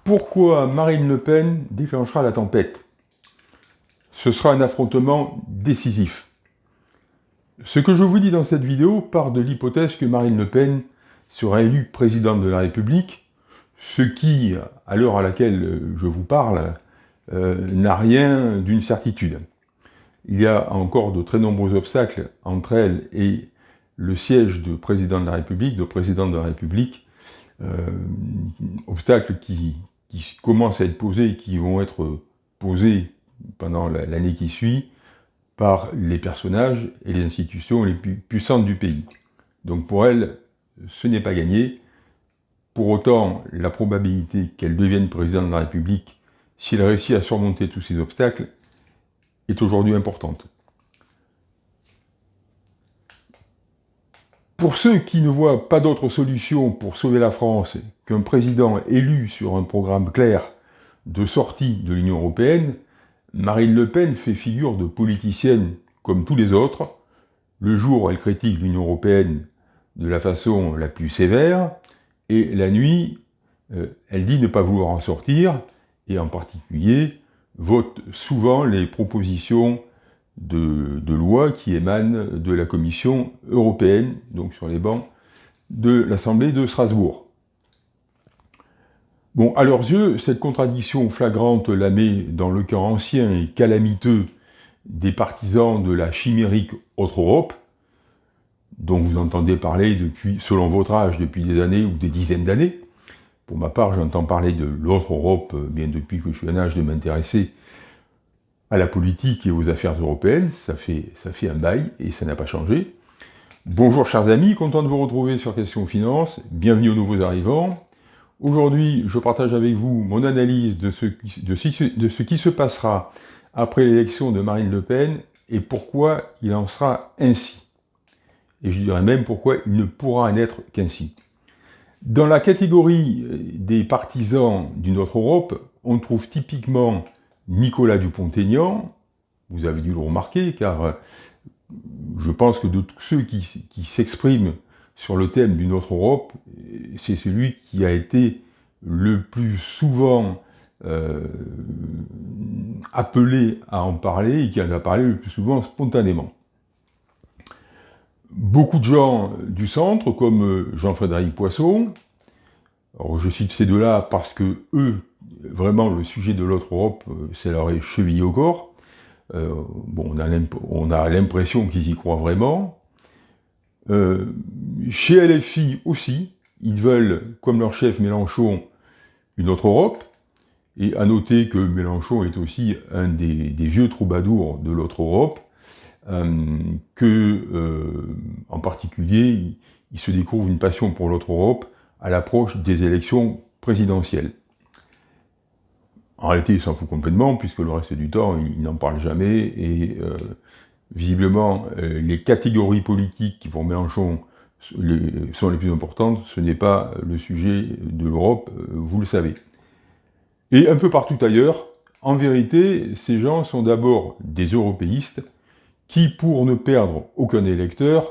Pourquoi Marine Le Pen déclenchera la tempête? Ce sera un affrontement décisif. Ce que je vous dis dans cette vidéo part de l'hypothèse que Marine Le Pen sera élue présidente de la République, ce qui, à l'heure à laquelle je vous parle, n'a rien d'une certitude. Il y a encore de très nombreux obstacles entre elle et le siège de président de la République, obstacles qui commencent à être posés et qui vont être posés pendant l'année qui suit par les personnages et les institutions les plus puissantes du pays. Donc pour elle, ce n'est pas gagné. Pour autant, la probabilité qu'elle devienne présidente de la République, si elle réussit à surmonter tous ces obstacles, est aujourd'hui importante. Pour ceux qui ne voient pas d'autre solution pour sauver la France qu'un président élu sur un programme clair de sortie de l'Union européenne, Marine Le Pen fait figure de politicienne comme tous les autres. Le jour, elle critique l'Union européenne de la façon la plus sévère, et la nuit, elle dit ne pas vouloir en sortir, et en particulier, vote souvent les propositions de loi qui émanent de la Commission européenne, donc sur les bancs de l'Assemblée de Strasbourg. Bon, à leurs yeux, cette contradiction flagrante la met dans le camp ancien et calamiteux des partisans de la chimérique Autre Europe, dont vous entendez parler depuis, selon votre âge, depuis des années ou des dizaines d'années. Pour ma part, j'entends parler de l'Autre Europe, bien depuis que je suis en âge de m'intéresser à la politique et aux affaires européennes. Ça fait un bail et ça n'a pas changé. Bonjour chers amis, content de vous retrouver sur Questions Finance. Bienvenue aux nouveaux arrivants. Aujourd'hui, je partage avec vous mon analyse de ce qui se passera après l'élection de Marine Le Pen et pourquoi il en sera ainsi. Et je dirais même pourquoi il ne pourra en être qu'ainsi. Dans la catégorie des partisans d'une autre Europe, on trouve typiquement Nicolas Dupont-Aignan. Vous avez dû le remarquer, car je pense que de tous ceux qui s'expriment sur le thème d'une autre Europe, c'est celui qui a été le plus souvent appelé à en parler et qui en a parlé le plus souvent spontanément. Beaucoup de gens du centre, comme Jean-Frédéric Poisson, alors je cite ces deux-là parce que eux, vraiment le sujet de l'autre Europe, c'est leur cheville au corps. Bon, on a l'impression qu'ils y croient vraiment. Chez LFI aussi, ils veulent, comme leur chef Mélenchon, une autre Europe. Et à noter que Mélenchon est aussi un des vieux troubadours de l'autre Europe, en particulier, il se découvre une passion pour l'autre Europe à l'approche des élections présidentielles. En réalité, il s'en fout complètement, puisque le reste du temps, il n'en parle jamais, et visiblement, les catégories politiques qui, pour Mélenchon, sont les plus importantes, ce n'est pas le sujet de l'Europe, vous le savez. Et un peu partout ailleurs, en vérité, ces gens sont d'abord des européistes, qui, pour ne perdre aucun électeur,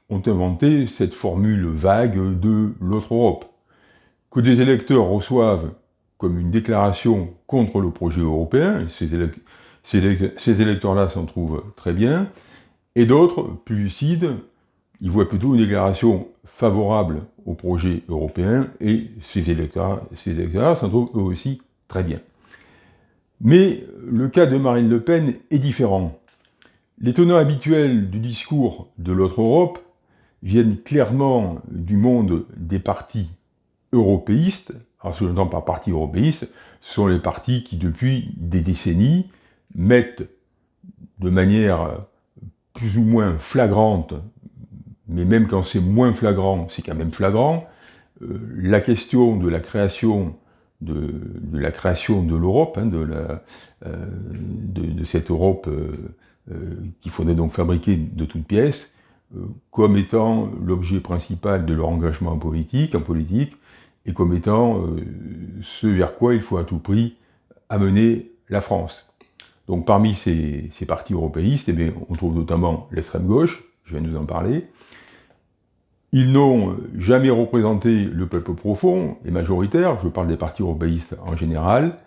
ont inventé cette formule vague de l'autre Europe. Que des électeurs reçoivent comme une déclaration contre le projet européen, ces électeurs-là s'en trouvent très bien, et d'autres, plus lucides, ils voient plutôt une déclaration favorable au projet européen, et ces électeurs-là s'en trouvent eux aussi très bien. Mais le cas de Marine Le Pen est différent. Les tenants habituels du discours de l'autre Europe viennent clairement du monde des partis européistes. Alors ce que j'entends par partis européistes, ce sont les partis qui, depuis des décennies, mettent de manière plus ou moins flagrante, mais même quand c'est moins flagrant, c'est quand même flagrant, la question de la création de l'Europe, hein, de cette Europe qu'il faudrait donc fabriquer de toutes pièces, comme étant l'objet principal de leur engagement en politique, et comme étant ce vers quoi il faut à tout prix amener la France. Donc parmi ces partis européistes, eh bien, on trouve notamment l'extrême gauche, je viens de vous en parler, Ils n'ont jamais représenté le peuple profond et majoritaire, je parle des partis européistes en général.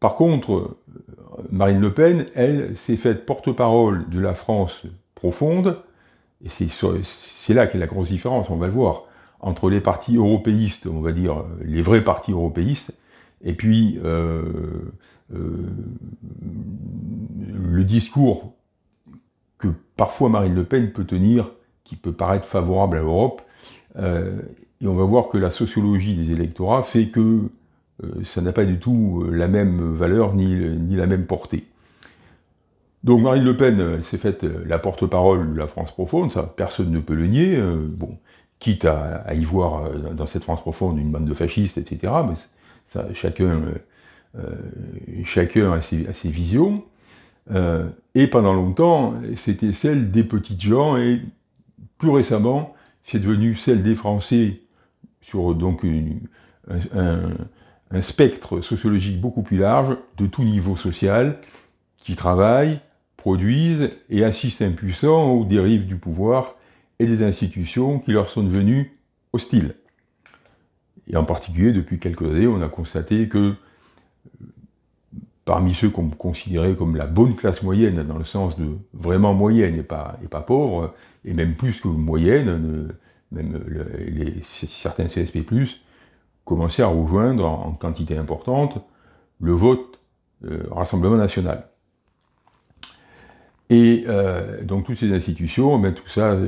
Par contre, Marine Le Pen, elle, s'est faite porte-parole de la France profonde, et c'est là qu'est la grosse différence, on va le voir, entre les partis européistes, on va dire les vrais partis européistes, et puis le discours que parfois Marine Le Pen peut tenir, qui peut paraître favorable à l'Europe, et on va voir que la sociologie des électorats fait que ça n'a pas du tout la même valeur ni la même portée. Donc Marine Le Pen, elle s'est faite la porte-parole de la France profonde, ça personne ne peut le nier, bon, quitte à y voir dans cette France profonde une bande de fascistes, etc., mais ça, chacun a ses visions. Et pendant longtemps, c'était celle des petites gens, et plus récemment, c'est devenu celle des Français sur donc un spectre sociologique beaucoup plus large, de tout niveau social, qui travaillent, produisent et assistent impuissants aux dérives du pouvoir et des institutions qui leur sont devenues hostiles. Et en particulier, depuis quelques années, on a constaté que parmi ceux qu'on considérait comme la bonne classe moyenne, dans le sens de vraiment moyenne et pas pauvre, et même plus que moyenne, même certains CSP+, commençaient à rejoindre en quantité importante le vote Rassemblement National. Et donc toutes ces institutions, tout ça,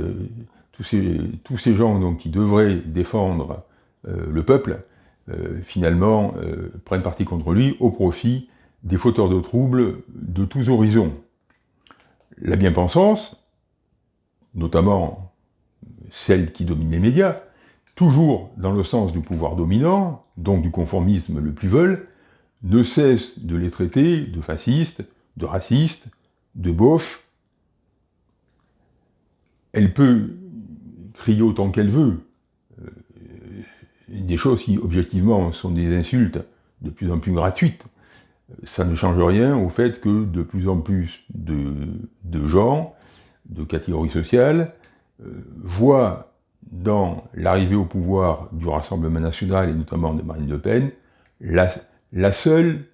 tous ces gens donc, qui devraient défendre le peuple, finalement prennent parti contre lui au profit des fauteurs de troubles de tous horizons. La bien-pensance, notamment celle qui domine les médias, toujours dans le sens du pouvoir dominant, donc du conformisme le plus veulent, ne cesse de les traiter de fascistes, de racistes, de beaufs. Elle peut crier autant qu'elle veut, des choses qui, objectivement, sont des insultes de plus en plus gratuites. Ça ne change rien au fait que de plus en plus de gens, de catégories sociales, voient dans l'arrivée au pouvoir du Rassemblement National, et notamment de Marine Le Pen, la seule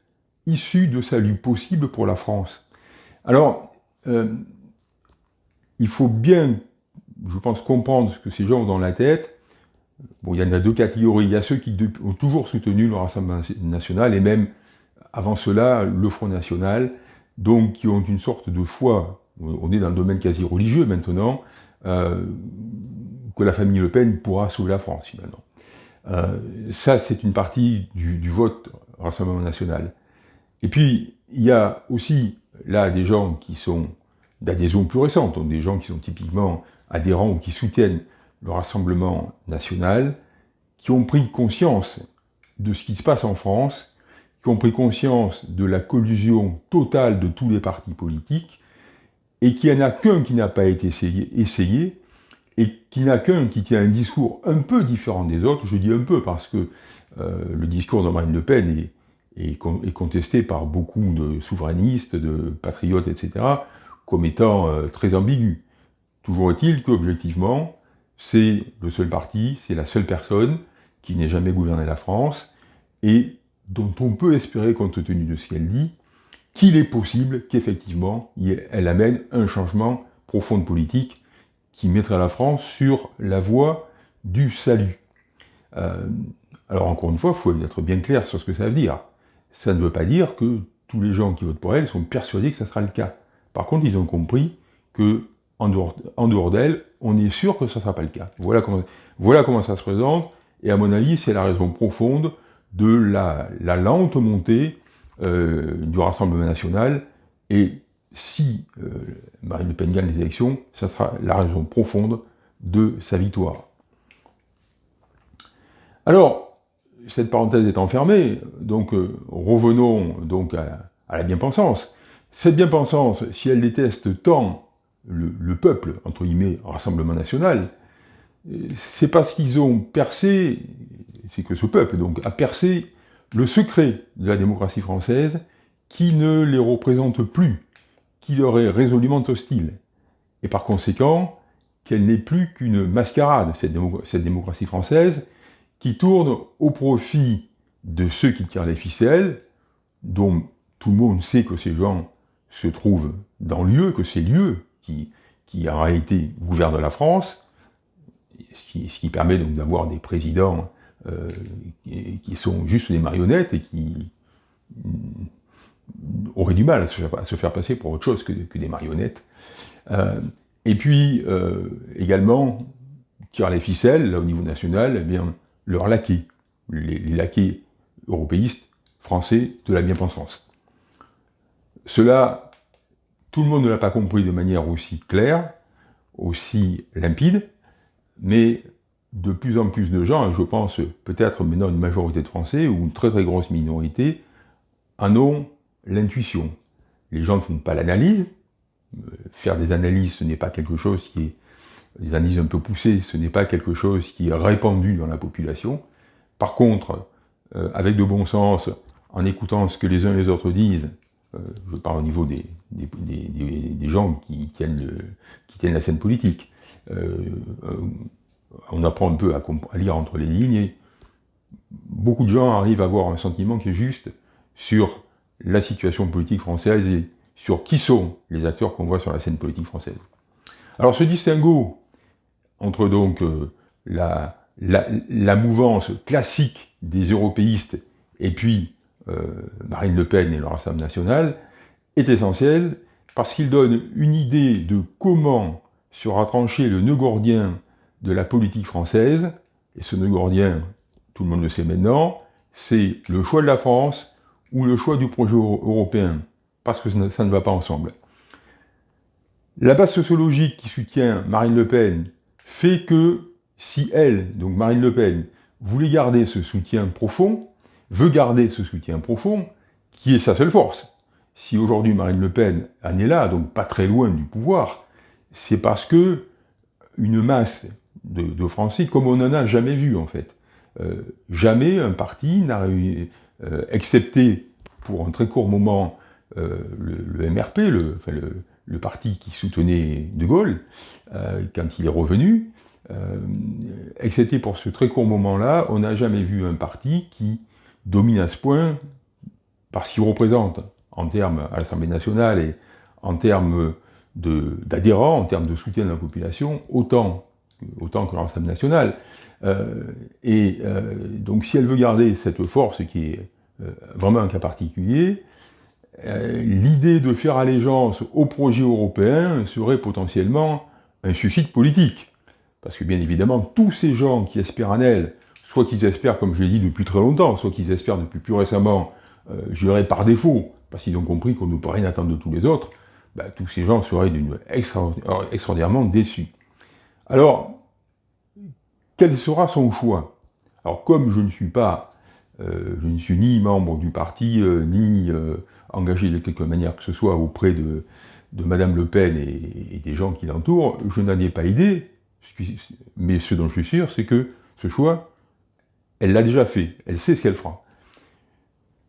issue de salut possible pour la France. Alors, il faut bien, je pense, comprendre ce que ces gens ont dans la tête. Bon, il y en a deux catégories. Il y a ceux qui ont toujours soutenu le Rassemblement National, et même avant cela, le Front National, donc qui ont une sorte de foi, on est dans le domaine quasi religieux maintenant, que la famille Le Pen pourra sauver la France, finalement. Ça, c'est une partie du vote Rassemblement National. Et puis, il y a aussi, là, des gens qui sont d'adhésion plus récente, donc des gens qui sont typiquement adhérents ou qui soutiennent le Rassemblement National, qui ont pris conscience de ce qui se passe en France, qui ont pris conscience de la collusion totale de tous les partis politiques, et qu'il n'y en a qu'un qui n'a pas été essayé, et qu'il n'y en a qu'un qui tient un discours un peu différent des autres. Je dis un peu parce que le discours de Marine Le Pen est contesté par beaucoup de souverainistes, de patriotes, etc., comme étant très ambigu. Toujours est-il qu'objectivement, c'est le seul parti, c'est la seule personne qui n'ait jamais gouverné la France, et dont on peut espérer, compte tenu de ce qu'elle dit, qu'il est possible qu'effectivement, elle amène un changement profond de politique qui mettrait la France sur la voie du salut. Alors encore une fois, il faut être bien clair sur ce que ça veut dire. Ça ne veut pas dire que tous les gens qui votent pour elle sont persuadés que ça sera le cas. Par contre, ils ont compris que en dehors d'elle, on est sûr que ça ne sera pas le cas. Voilà comment ça se présente, et à mon avis, c'est la raison profonde de la lente montée du Rassemblement National, et si Marine Le Pen gagne les élections, ça sera la raison profonde de sa victoire. Alors, cette parenthèse étant fermée, donc revenons donc à la bien-pensance. Cette bien-pensance, si elle déteste tant le peuple, entre guillemets, Rassemblement National, c'est parce qu'ils ont percé, c'est que ce peuple donc a percé le secret de la démocratie française, qui ne les représente plus, qui leur est résolument hostile. Et par conséquent, qu'elle n'est plus qu'une mascarade, cette démocratie française, qui tourne au profit de ceux qui tirent les ficelles, dont tout le monde sait que ces gens se trouvent dans l'UE, que c'est l'UE qui en réalité gouverne la France, ce qui permet donc d'avoir des présidents qui sont juste des marionnettes et qui auraient du mal à se faire passer pour autre chose que des marionnettes. Et puis, également, tirent les ficelles, là, au niveau national, eh bien, leurs laquais, les laquais européistes français de la bien-pensance. Cela, tout le monde ne l'a pas compris de manière aussi claire, aussi limpide, mais de plus en plus de gens, et je pense peut-être maintenant une majorité de Français, ou une très très grosse minorité, en ont l'intuition. Les gens ne font pas l'analyse. Faire des analyses, ce n'est pas quelque chose qui est, des analyses un peu poussées, ce n'est pas quelque chose qui est répandu dans la population. Par contre, avec de bon sens, en écoutant ce que les uns et les autres disent, je parle au niveau des gens qui tiennent la scène politique, on apprend un peu à lire entre les lignes, et beaucoup de gens arrivent à avoir un sentiment qui est juste sur la situation politique française et sur qui sont les acteurs qu'on voit sur la scène politique française. Alors ce distinguo entre donc la mouvance classique des européistes et puis Marine Le Pen et le Rassemblement national est essentiel parce qu'il donne une idée de comment sera tranché le nœud gordien de la politique française, et ce nœud gordien, tout le monde le sait maintenant, c'est le choix de la France ou le choix du projet européen, parce que ça ne va pas ensemble. La base sociologique qui soutient Marine Le Pen fait que si elle, donc Marine Le Pen, voulait garder ce soutien profond, veut garder ce soutien profond, qui est sa seule force. Si aujourd'hui Marine Le Pen en est là, donc pas très loin du pouvoir, c'est parce que une masse de Français, comme on n'en a jamais vu en fait. Jamais un parti n'a réussi, excepté pour un très court moment le MRP, le parti qui soutenait De Gaulle, quand il est revenu, excepté pour ce très court moment-là, on n'a jamais vu un parti qui domine à ce point, parce qu'il représente, en termes à l'Assemblée nationale et en termes d'adhérents, en termes de soutien de la population, autant que l'Assemblée nationale. Donc si elle veut garder cette force qui est vraiment un cas particulier, l'idée de faire allégeance au projet européen serait potentiellement un suicide politique. Parce que bien évidemment, tous ces gens qui espèrent en elle, soit qu'ils espèrent, comme je l'ai dit, depuis très longtemps, soit qu'ils espèrent depuis plus récemment, je dirais par défaut, parce qu'ils ont compris qu'on ne peut rien attendre de tous les autres, ben, tous ces gens seraient extraordinairement déçus. Alors, quel sera son choix? Alors, comme je ne suis ni membre du parti, ni engagé de quelque manière que ce soit auprès de Madame Le Pen et des gens qui l'entourent, je n'en ai pas idée, mais ce dont je suis sûr, c'est que ce choix, elle l'a déjà fait, elle sait ce qu'elle fera.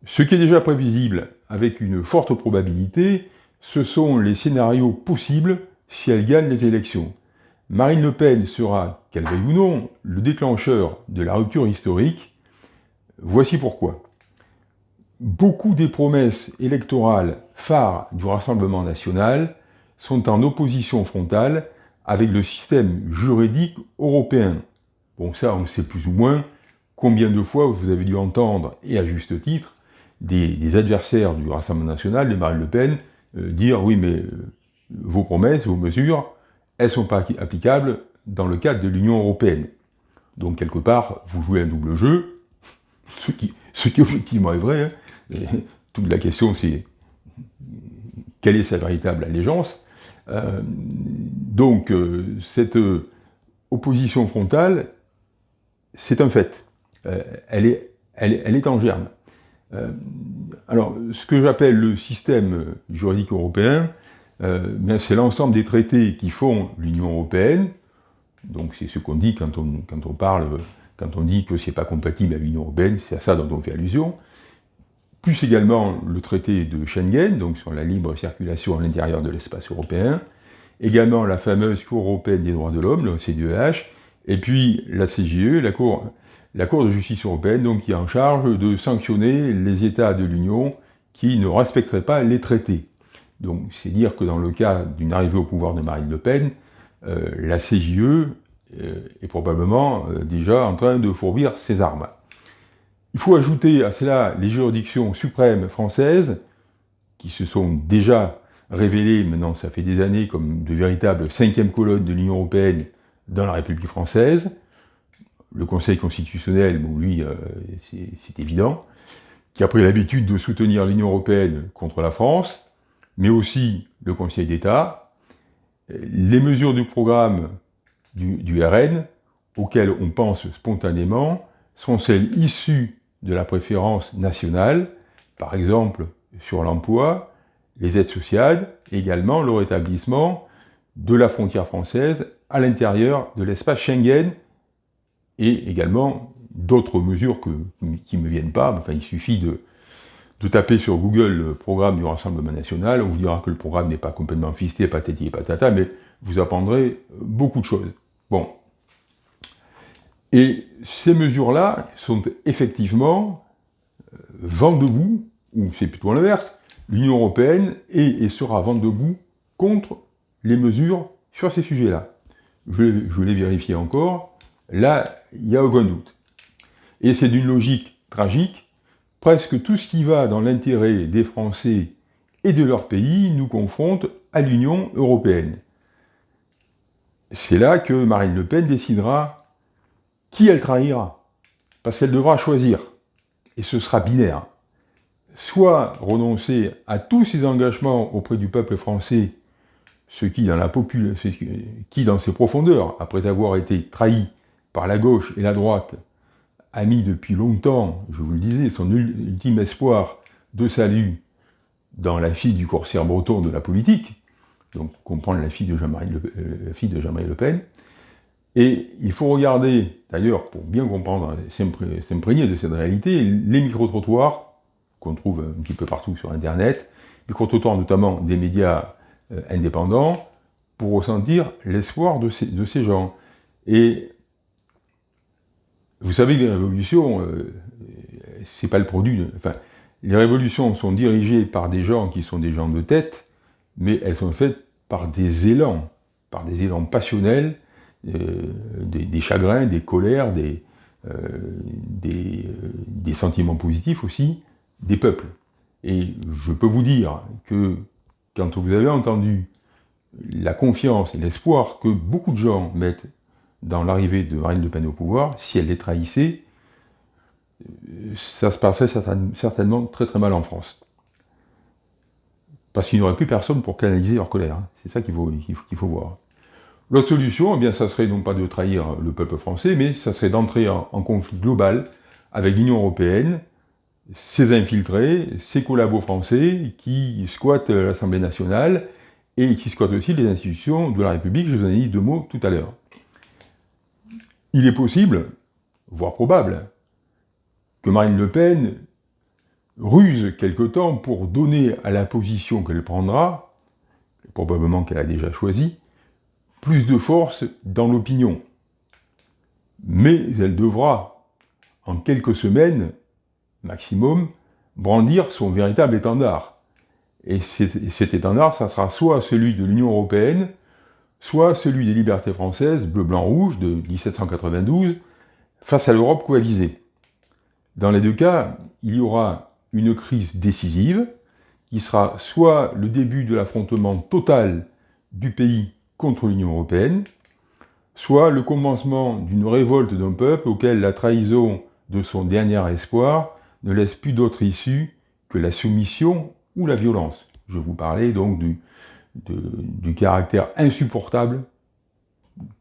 Ce qui est déjà prévisible, avec une forte probabilité, ce sont les scénarios possibles si elle gagne les élections. Marine Le Pen sera, qu'elle veuille ou non, le déclencheur de la rupture historique. Voici pourquoi. Beaucoup des promesses électorales phares du Rassemblement national sont en opposition frontale avec le système juridique européen. Bon, ça, on sait plus ou moins combien de fois vous avez dû entendre, et à juste titre, des adversaires du Rassemblement national, de Marine Le Pen, dire « oui, mais vos promesses, vos mesures, elles ne sont pas applicables dans le cadre de l'Union européenne. » Donc, quelque part, vous jouez un double jeu, ce qui effectivement est vrai. Hein. Toute la question, c'est quelle est sa véritable allégeance. Donc, cette opposition frontale, c'est un fait. Elle est en germe. Alors, ce que j'appelle le système juridique européen, c'est l'ensemble des traités qui font l'Union européenne. Donc, c'est ce qu'on dit quand on dit que c'est pas compatible avec l'Union européenne, c'est à ça dont on fait allusion. Plus également le traité de Schengen, donc sur la libre circulation à l'intérieur de l'espace européen, également la fameuse Cour européenne des droits de l'homme, le CEDH, et puis la CJUE, la Cour de justice européenne, donc qui est en charge de sanctionner les États de l'Union qui ne respecteraient pas les traités. Donc c'est dire que dans le cas d'une arrivée au pouvoir de Marine Le Pen, la CJUE est probablement déjà en train de fourbir ses armes. Il faut ajouter à cela les juridictions suprêmes françaises, qui se sont déjà révélées, maintenant ça fait des années, comme de véritables cinquièmes colonnes de l'Union européenne dans la République française. Le Conseil constitutionnel, bon lui, c'est évident, qui a pris l'habitude de soutenir l'Union européenne contre la France, mais aussi le Conseil d'État. Les mesures du programme du RN, auxquelles on pense spontanément, sont celles issues de la préférence nationale, par exemple sur l'emploi, les aides sociales, et également le rétablissement de la frontière française à l'intérieur de l'espace Schengen, et également d'autres mesures qui ne me viennent pas. Enfin, il suffit de taper sur Google le programme du Rassemblement national, on vous dira que le programme n'est pas complètement fisté, patati et patata, mais vous apprendrez beaucoup de choses. Bon. Et ces mesures-là sont effectivement vent debout, ou c'est plutôt l'inverse, l'Union européenne est et sera vent debout contre les mesures sur ces sujets-là. Je l'ai vérifié encore, là, il n'y a aucun doute. Et c'est d'une logique tragique, presque tout ce qui va dans l'intérêt des Français et de leur pays nous confronte à l'Union européenne. C'est là que Marine Le Pen décidera qui elle trahira, parce qu'elle devra choisir, et ce sera binaire. Soit renoncer à tous ses engagements auprès du peuple français, ce qui dans ses profondeurs, après avoir été trahi par la gauche et la droite, a mis depuis longtemps, je vous le disais, son ultime espoir de salut dans la fille du corsaire breton de la politique, donc comprendre la fille de Jean-Marie Le Pen. Et il faut regarder, d'ailleurs, pour bien comprendre, s'imprégner de cette réalité, les micro-trottoirs qu'on trouve un petit peu partout sur Internet, micro-trottoirs notamment des médias indépendants, pour ressentir l'espoir de ces gens. Et vous savez que les révolutions, c'est pas le produit. Enfin, les révolutions sont dirigées par des gens qui sont des gens de tête, mais elles sont faites par des élans passionnels, des chagrins, des colères, des sentiments positifs aussi, des peuples. Et je peux vous dire que quand vous avez entendu la confiance et l'espoir que beaucoup de gens mettent dans l'arrivée de Marine Le Pen au pouvoir, si elle les trahissait, ça se passerait certainement très très mal en France. Parce qu'il n'y aurait plus personne pour canaliser leur colère. C'est ça qu'il faut voir. L'autre solution, eh bien, ça serait non pas de trahir le peuple français, mais ça serait d'entrer en conflit global avec l'Union européenne, ses infiltrés, ses collabos français qui squattent l'Assemblée nationale et qui squattent aussi les institutions de la République. Je vous en ai dit 2 mots tout à l'heure. Il est possible, voire probable, que Marine Le Pen ruse quelque temps pour donner à la position qu'elle prendra, probablement qu'elle a déjà choisi, plus de force dans l'opinion. Mais elle devra, en quelques semaines, maximum, brandir son véritable étendard. Et cet étendard, ça sera soit celui de l'Union européenne, soit celui des libertés françaises, bleu, blanc, rouge, de 1792, face à l'Europe coalisée. Dans les 2 cas, il y aura une crise décisive, qui sera soit le début de l'affrontement total du pays contre l'Union européenne, soit le commencement d'une révolte d'un peuple auquel la trahison de son dernier espoir ne laisse plus d'autre issue que la soumission ou la violence. Je vous parlais donc du caractère insupportable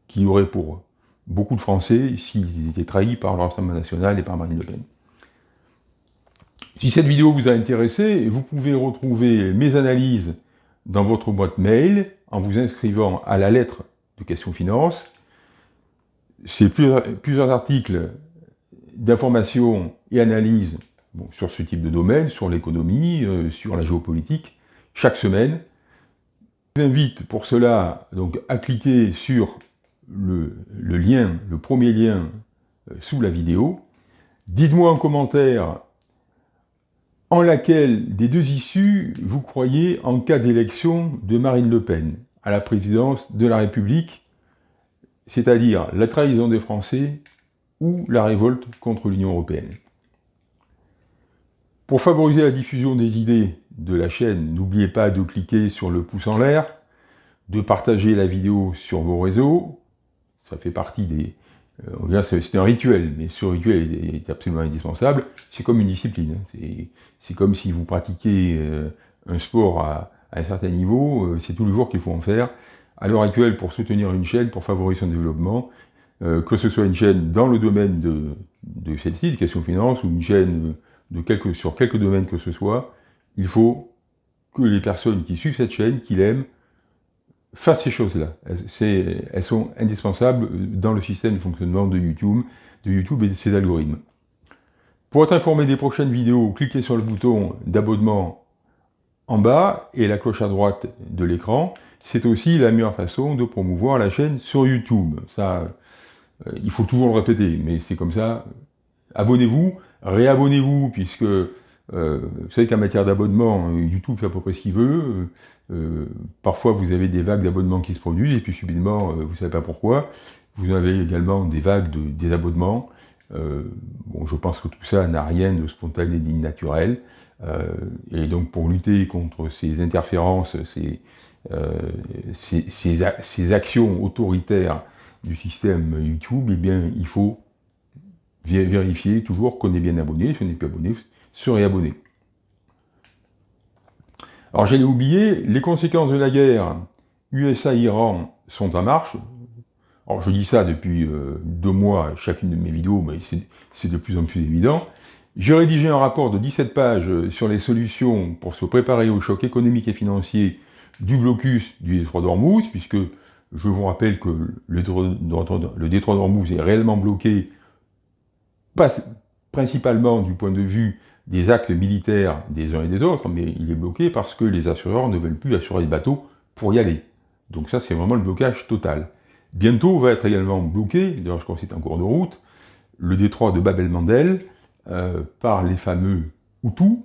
qu'il y aurait pour beaucoup de Français s'ils étaient trahis par le Rassemblement national et par Marine Le Pen. Si cette vidéo vous a intéressé, vous pouvez retrouver mes analyses dans votre boîte mail en vous inscrivant à la lettre de Questions Finance. C'est plusieurs articles d'information et analyse sur ce type de domaine, sur l'économie, sur la géopolitique, chaque semaine. Je vous invite pour cela donc, à cliquer sur le lien, le premier lien sous la vidéo. Dites-moi en commentaire en laquelle des deux issues vous croyez en cas d'élection de Marine Le Pen à la présidence de la République, c'est-à-dire la trahison des Français ou la révolte contre l'Union européenne. Pour favoriser la diffusion des idées de la chaîne, n'oubliez pas de cliquer sur le pouce en l'air, de partager la vidéo sur vos réseaux, ça fait partie des... on dirait que c'est un rituel, mais ce rituel est absolument indispensable. C'est comme une discipline. C'est comme si vous pratiquez un sport à un certain niveau, c'est tous les jours qu'il faut en faire. À l'heure actuelle, pour soutenir une chaîne, pour favoriser son développement, que ce soit une chaîne dans le domaine de celle-ci, de questions finance, ou une chaîne sur quelques domaines que ce soit, il faut que les personnes qui suivent cette chaîne, qui l'aiment, fassent ces choses-là. Elles sont indispensables dans le système de fonctionnement de YouTube et de ses algorithmes. Pour être informé des prochaines vidéos, cliquez sur le bouton d'abonnement en bas et la cloche à droite de l'écran. C'est aussi la meilleure façon de promouvoir la chaîne sur YouTube. Ça, il faut toujours le répéter, mais c'est comme ça. Abonnez-vous, réabonnez-vous, puisque vous savez qu'en matière d'abonnement, YouTube fait à peu près ce qu'il veut. Parfois, vous avez des vagues d'abonnements qui se produisent, et puis subitement, vous ne savez pas pourquoi. Vous avez également des vagues de désabonnements. Bon, je pense que tout ça n'a rien de spontané ni naturel. Et donc, pour lutter contre ces interférences, ces actions autoritaires du système YouTube, eh bien, il faut vérifier toujours qu'on est bien abonné. Si on n'est plus abonné, se réabonner. Alors j'allais oublier, les conséquences de la guerre USA-Iran sont en marche. Alors je dis ça depuis 2 mois à chacune de mes vidéos, mais c'est de plus en plus évident. J'ai rédigé un rapport de 17 pages sur les solutions pour se préparer au choc économique et financier du blocus du détroit d'Ormuz, puisque je vous rappelle que le détroit d'Ormuz est réellement bloqué, principalement du point de vue des actes militaires des uns et des autres, mais il est bloqué parce que les assureurs ne veulent plus assurer les bateaux pour y aller. Donc ça, c'est vraiment le blocage total. Bientôt va être également bloqué, d'ailleurs je crois que c'est en cours de route, le détroit de Bab el-Mandeb par les fameux Hutus.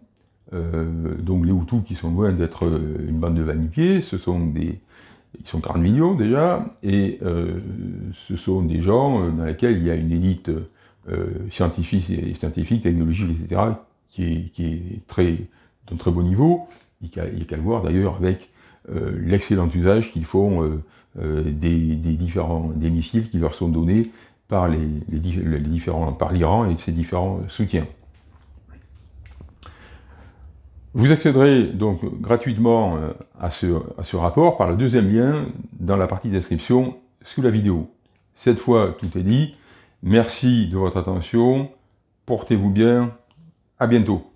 Donc les Hutus qui sont loin d'être une bande de va-nu-pieds, ils sont 40 millions déjà, et ce sont des gens dans lesquels il y a une élite scientifique, technologique, etc., qui est d'un très bon niveau. Il n'y a qu'à le voir d'ailleurs avec l'excellent usage qu'ils font des missiles qui leur sont donnés par par l'Iran et ses différents soutiens. Vous accéderez donc gratuitement à ce rapport par le deuxième lien dans la partie description sous la vidéo. Cette fois, tout est dit. Merci de votre attention. Portez-vous bien. À bientôt.